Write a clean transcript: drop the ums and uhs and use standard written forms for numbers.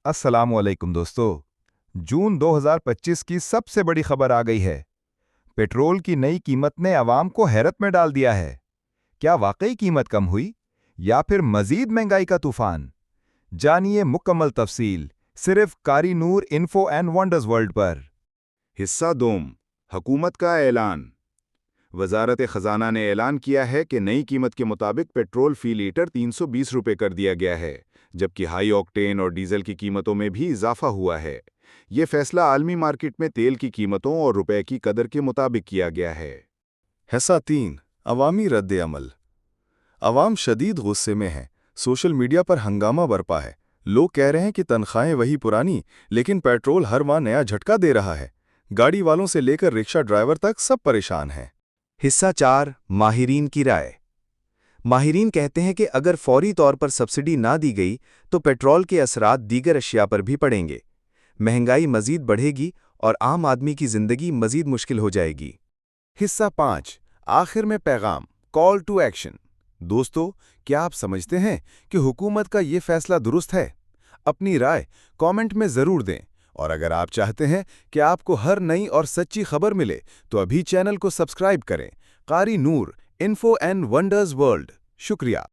अस्सलाम वालेकुम दोस्तों। जून 2025 की सबसे बड़ी खबर आ गई है। पेट्रोल की नई कीमत ने आवाम को हैरत में डाल दिया है। क्या वाकई कीमत कम हुई या फिर मजीद महंगाई का तूफान? जानिए मुकम्मल तफसील सिर्फ कारी नूर इन्फो एंड वंडर्स वर्ल्ड पर। हिस्सा दोम, हुकूमत का ऐलान। वजारत खजाना ने ऐलान किया है कि नई कीमत के मुताबिक पेट्रोल फी लीटर 320 रुपये कर दिया गया है, जबकि हाई ऑक्टेन और डीजल की कीमतों में भी इजाफा हुआ है। ये फैसला आलमी मार्केट में तेल की कीमतों और रुपए की कदर के मुताबिक किया गया है। हिस्सा 3, अवामी रद्द-ए-अमल। अवाम शदीद गुस्से में है। सोशल मीडिया पर हंगामा बरपा है। लोग कह रहे हैं कि तनख्वाहें वही पुरानी, लेकिन पेट्रोल हर माह नया झटका दे रहा है। गाड़ी वालों से लेकर रिक्शा ड्राइवर तक सब परेशान हैं। हिस्सा 4, माहिरीन की राय। माहिरीन कहते हैं कि अगर फौरी तौर पर सब्सिडी ना दी गई तो पेट्रोल के असरात दीगर अशिया पर भी पड़ेंगे। महंगाई मजीद बढ़ेगी और आम आदमी की जिंदगी मजीद मुश्किल हो जाएगी। हिस्सा 5, आखिर में पैगाम, कॉल टू एक्शन। दोस्तों, क्या आप समझते हैं कि हुकूमत का ये फैसला दुरुस्त है? अपनी राय कमेंट में ज़रूर दें। और अगर आप चाहते हैं कि आपको हर नई और सच्ची खबर मिले तो अभी चैनल को सब्सक्राइब करें। कारी नूर, इन्फो एंड वंडर्स वर्ल्ड। शुक्रिया।